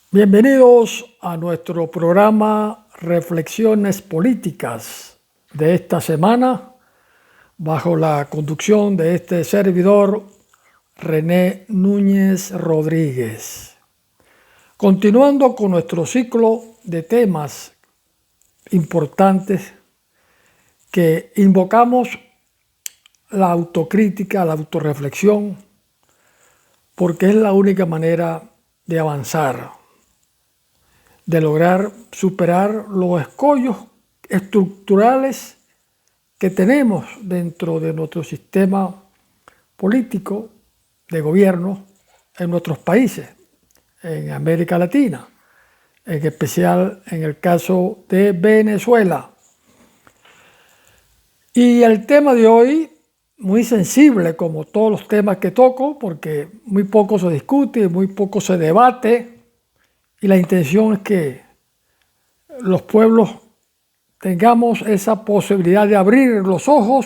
Bienvenidos a nuestro programa Reflexiones Políticas de esta semana, bajo la conducción de este servidor, René Núñez Rodríguez. Continuando con nuestro ciclo de temas importantes que invocamos la autocrítica, la autorreflexión, porque es la única manera de avanzar, de lograr superar los escollos estructurales que tenemos dentro de nuestro sistema político de gobierno en nuestros países, en América Latina, en especial en el caso de Venezuela. Y el tema de hoy, muy sensible como todos los temas que toco, porque muy poco se discute, muy poco se debate, y la intención es que los pueblos tengamos esa posibilidad de abrir los ojos,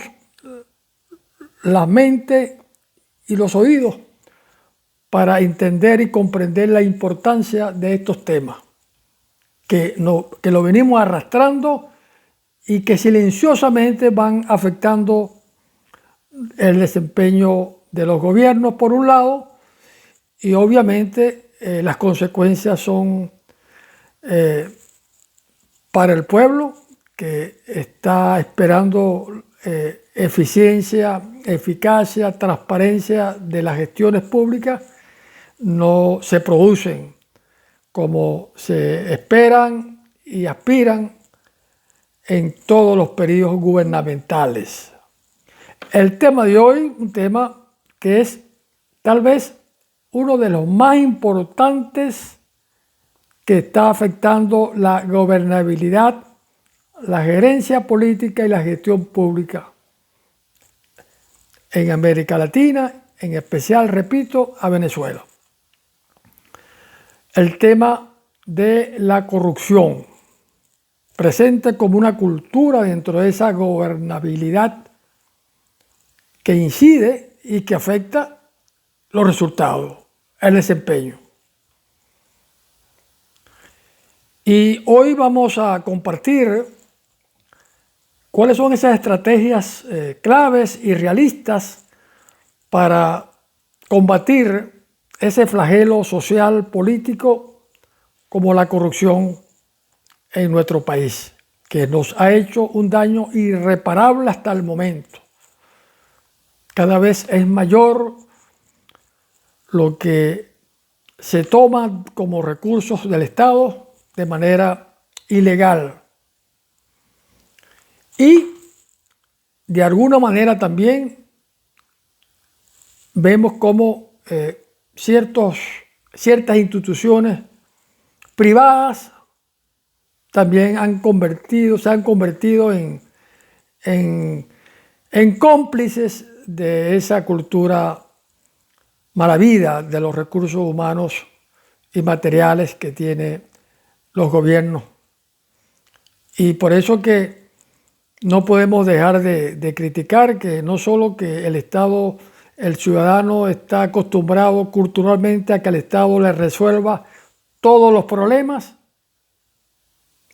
la mente y los oídos para entender y comprender la importancia de estos temas, que lo venimos arrastrando y que silenciosamente van afectando el desempeño de los gobiernos por un lado, y obviamente las consecuencias son para el pueblo, que está esperando eficiencia, eficacia, transparencia de las gestiones públicas, no se producen como se esperan y aspiran en todos los periodos gubernamentales. El tema de hoy, un tema que es tal vez uno de los más importantes que está afectando la gobernabilidad, la gerencia política y la gestión pública en América Latina, en especial, repito, a Venezuela. El tema de la corrupción, presente como una cultura dentro de esa gobernabilidad que incide y que afecta los resultados, el desempeño. Y hoy vamos a compartir cuáles son esas estrategias claves y realistas para combatir ese flagelo social político como la corrupción en nuestro país, que nos ha hecho un daño irreparable hasta el momento. Cada vez es mayor lo que se toma como recursos del Estado de manera ilegal. Y de alguna manera también vemos cómo ciertas instituciones privadas también se han convertido en cómplices de esa cultura malavida de los recursos humanos y materiales que tiene los gobiernos. Y por eso que no podemos dejar de criticar que no solo que el Estado, el ciudadano está acostumbrado culturalmente a que el Estado le resuelva todos los problemas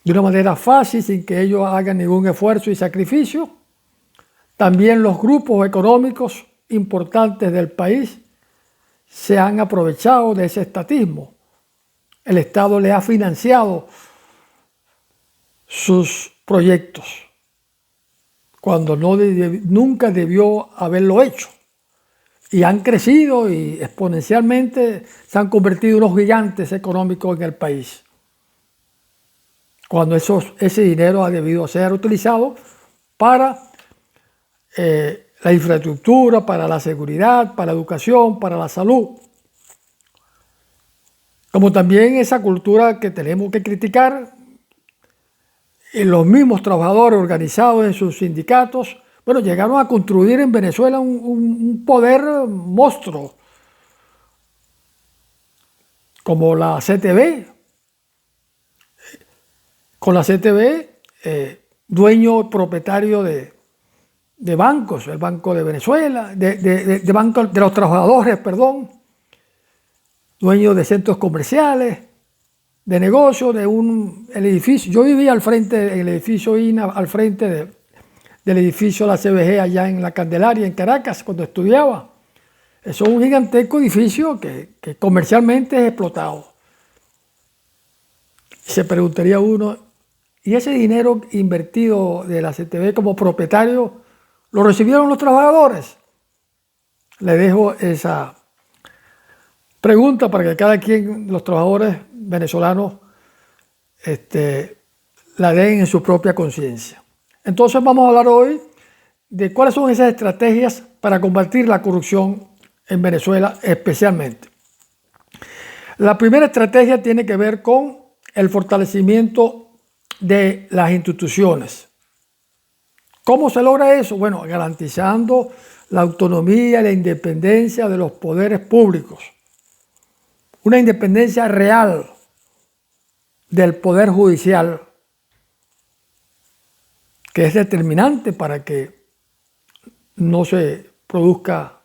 de una manera fácil, sin que ellos hagan ningún esfuerzo y sacrificio. También los grupos económicos importantes del país se han aprovechado de ese estatismo. El Estado le ha financiado sus proyectos cuando nunca debió haberlo hecho. Y han crecido y exponencialmente se han convertido en unos gigantes económicos en el país, cuando ese dinero ha debido ser utilizado para la infraestructura, para la seguridad, para la educación, para la salud. Como también esa cultura que tenemos que criticar, los mismos trabajadores organizados en sus sindicatos, bueno, llegaron a construir en Venezuela un poder monstruo, como la CTV. Con la CTV, dueño propietario de bancos, el Banco de Venezuela, de los trabajadores, perdón, dueño de centros comerciales, de negocio el edificio. Yo vivía al frente, en el edificio INA, al frente del edificio de la CBG allá en La Candelaria, en Caracas, cuando estudiaba. Eso es un gigantesco edificio que comercialmente es explotado. Se preguntaría uno, ¿y ese dinero invertido de la CTV como propietario lo recibieron los trabajadores? Le dejo esa pregunta para que cada quien, los trabajadores venezolanos, la den en su propia conciencia. Entonces vamos a hablar hoy de cuáles son esas estrategias para combatir la corrupción en Venezuela especialmente. La primera estrategia tiene que ver con el fortalecimiento de las instituciones. ¿Cómo se logra eso? Bueno, garantizando la autonomía y la independencia de los poderes públicos. Una independencia real del poder judicial, que es determinante para que no se produzca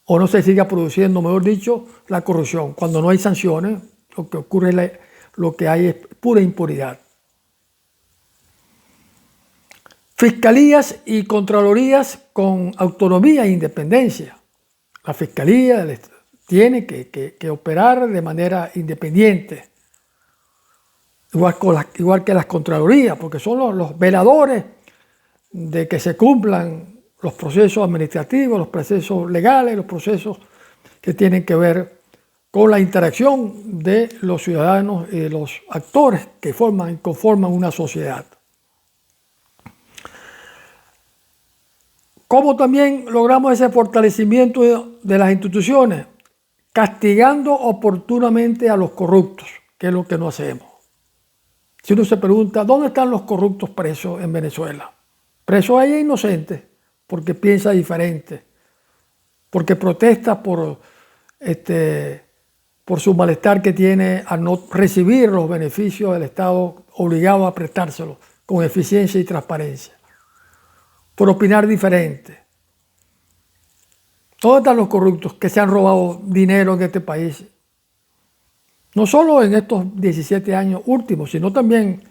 o no se siga produciendo, mejor dicho, la corrupción. Cuando no hay sanciones, lo que ocurre, lo que hay es pura impunidad. Fiscalías y contralorías con autonomía e independencia. La fiscalía tiene que operar de manera independiente, igual que las contralorías, porque son los veladores de que se cumplan los procesos administrativos, los procesos legales, los procesos que tienen que ver con la interacción de los ciudadanos y de los actores que conforman una sociedad. ¿Cómo también logramos ese fortalecimiento de las instituciones? Castigando oportunamente a los corruptos, que es lo que no hacemos. Si uno se pregunta, ¿dónde están los corruptos presos en Venezuela? Presos hay inocentes, porque piensa diferente, porque protesta por su malestar que tiene al no recibir los beneficios del Estado obligado a prestárselos con eficiencia y transparencia, por opinar diferente. ¿Dónde están los corruptos que se han robado dinero en este país? No solo en estos 17 años últimos, sino también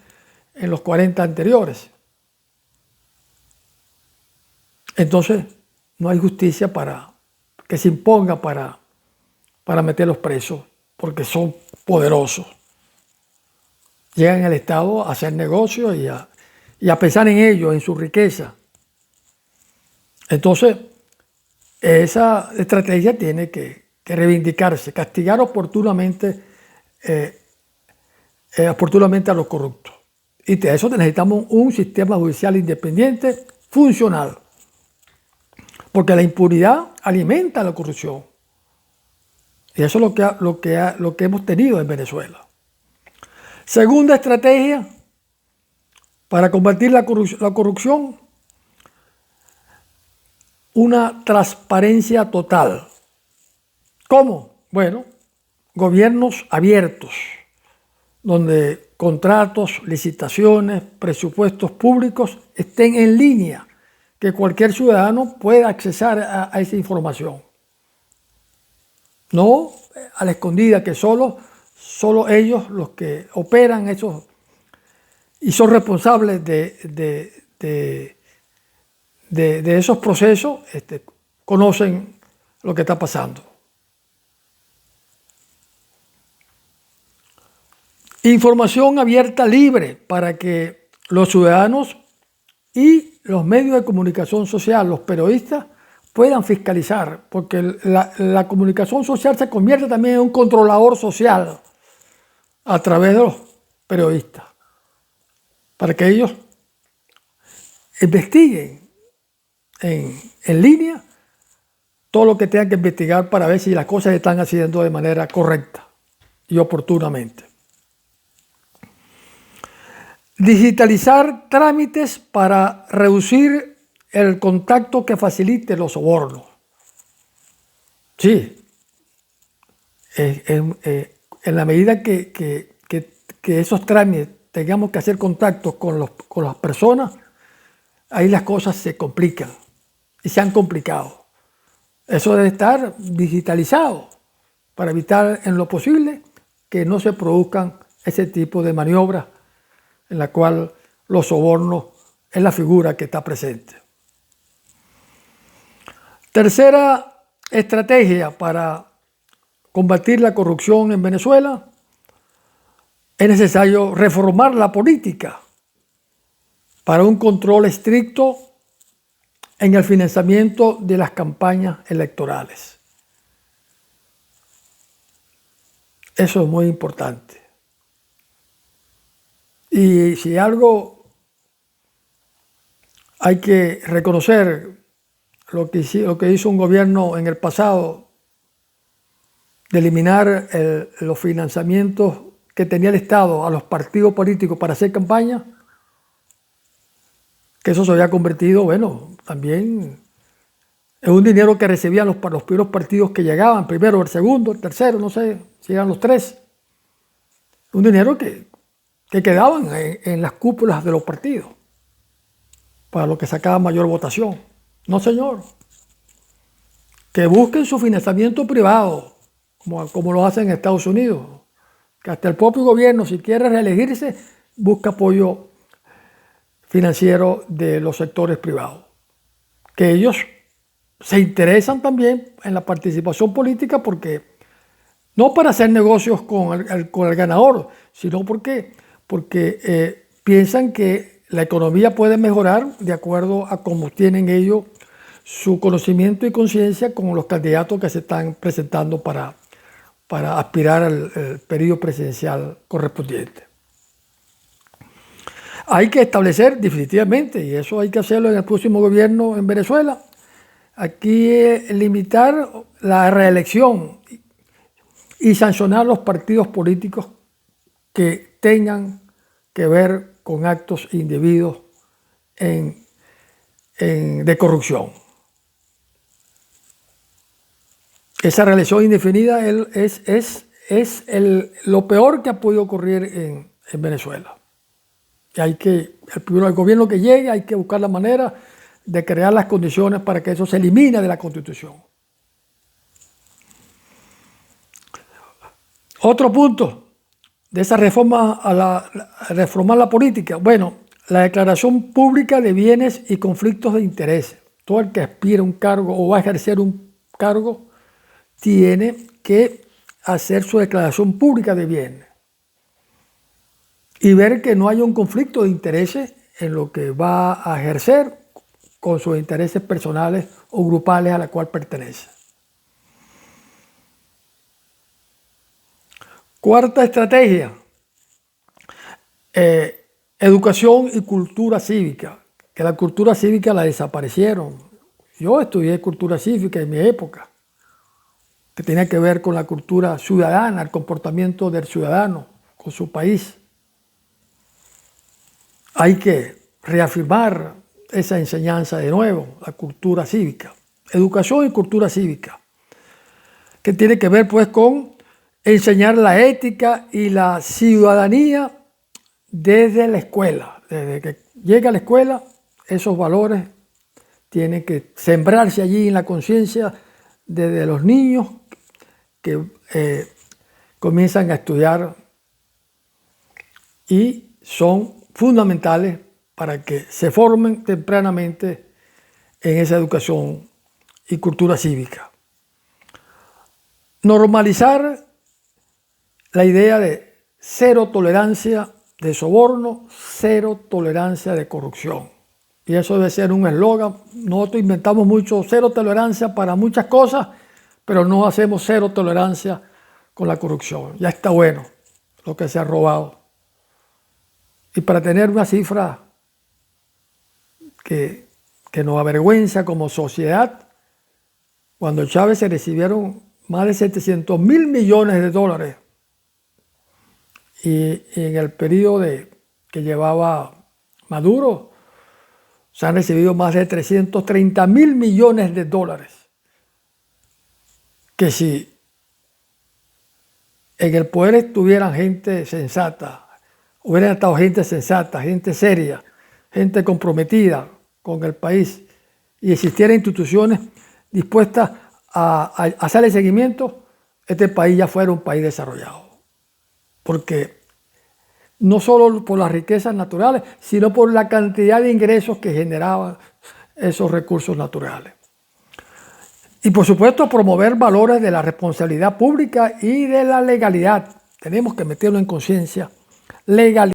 en los 40 anteriores. Entonces, no hay justicia que se imponga para meterlos presos, porque son poderosos. Llegan al Estado a hacer negocios y a pensar en ellos, en su riqueza. Entonces, esa estrategia tiene que reivindicarse, castigar oportunamente a los corruptos. Y de eso necesitamos un sistema judicial independiente, funcional. Porque la impunidad alimenta la corrupción. Y eso es lo que hemos tenido en Venezuela. Segunda estrategia para combatir la corrupción, una transparencia total. ¿Cómo? Bueno, gobiernos abiertos, donde contratos, licitaciones, presupuestos públicos estén en línea, que cualquier ciudadano pueda accesar a esa información. No a la escondida, que solo ellos los que operan esos y son responsables de esos procesos conocen lo que está pasando. Información abierta, libre, para que los ciudadanos y los medios de comunicación social, los periodistas, puedan fiscalizar, porque la comunicación social se convierte también en un controlador social a través de los periodistas, para que ellos investiguen en línea todo lo que tengan que investigar para ver si las cosas se están haciendo de manera correcta y oportunamente. Digitalizar trámites para reducir el contacto que facilite los sobornos. Sí, en la medida que esos trámites tengamos que hacer contacto con las personas, ahí las cosas se complican y se han complicado. Eso debe estar digitalizado para evitar en lo posible que no se produzcan ese tipo de maniobras en la cual los sobornos es la figura que está presente. Tercera estrategia para combatir la corrupción en Venezuela: es necesario reformar la política para un control estricto en el financiamiento de las campañas electorales. Eso es muy importante. Y si algo hay que reconocer, lo que hizo un gobierno en el pasado de eliminar los financiamientos que tenía el Estado a los partidos políticos para hacer campaña, que eso se había convertido, bueno, también en un dinero que recibían los primeros partidos que llegaban, primero, el segundo, el tercero, no sé, si eran los tres. Un dinero que quedaban en las cúpulas de los partidos, para los que sacaban mayor votación. No, señor. Que busquen su financiamiento privado, como lo hacen en Estados Unidos. Que hasta el propio gobierno, si quiere reelegirse, busca apoyo financiero de los sectores privados. Que ellos se interesan también en la participación política, porque no para hacer negocios con el ganador, sino porque piensan que la economía puede mejorar de acuerdo a cómo tienen ellos su conocimiento y conciencia con los candidatos que se están presentando para aspirar al periodo presidencial correspondiente. Hay que establecer definitivamente, y eso hay que hacerlo en el próximo gobierno en Venezuela, aquí limitar la reelección y sancionar los partidos políticos que tengan que ver con actos indebidos de corrupción. Esa reelección indefinida es lo peor que ha podido ocurrir en Venezuela. Y el gobierno que llegue hay que buscar la manera de crear las condiciones para que eso se elimine de la Constitución. Otro punto de esa reforma reformar la política. Bueno, la declaración pública de bienes y conflictos de interés. Todo el que aspira a un cargo o va a ejercer un cargo tiene que hacer su declaración pública de bienes y ver que no haya un conflicto de intereses en lo que va a ejercer con sus intereses personales o grupales a la cual pertenece. Cuarta estrategia: educación y cultura cívica, que la cultura cívica la desaparecieron. Yo estudié cultura cívica en mi época, que tenía que ver con la cultura ciudadana, el comportamiento del ciudadano con su país. Hay que reafirmar esa enseñanza de nuevo, la cultura cívica, educación y cultura cívica, que tiene que ver pues con enseñar la ética y la ciudadanía desde la escuela. Desde que llega a la escuela, esos valores tienen que sembrarse allí en la conciencia desde los niños que comienzan a estudiar, y son fundamentales para que se formen tempranamente en esa educación y cultura cívica. Normalizar la idea de cero tolerancia de soborno, cero tolerancia de corrupción. Y eso debe ser un eslogan. Nosotros inventamos mucho cero tolerancia para muchas cosas, pero no hacemos cero tolerancia con la corrupción. Ya está bueno lo que se ha robado. Y para tener una cifra que nos avergüenza como sociedad, cuando Chávez se recibieron más de 700.000 millones de dólares, y en el periodo que llevaba Maduro se han recibido más de 330.000 millones de dólares, que si en el poder estuvieran gente sensata, hubieran estado gente sensata, gente seria, gente comprometida con el país, y existieran instituciones dispuestas a hacerle seguimiento, este país ya fuera un país desarrollado. porque no solo por las riquezas naturales, sino por la cantidad de ingresos que generaban esos recursos naturales. Y por supuesto promover valores de la responsabilidad pública y de la legalidad. Tenemos que meterlo en conciencia. Legalidad.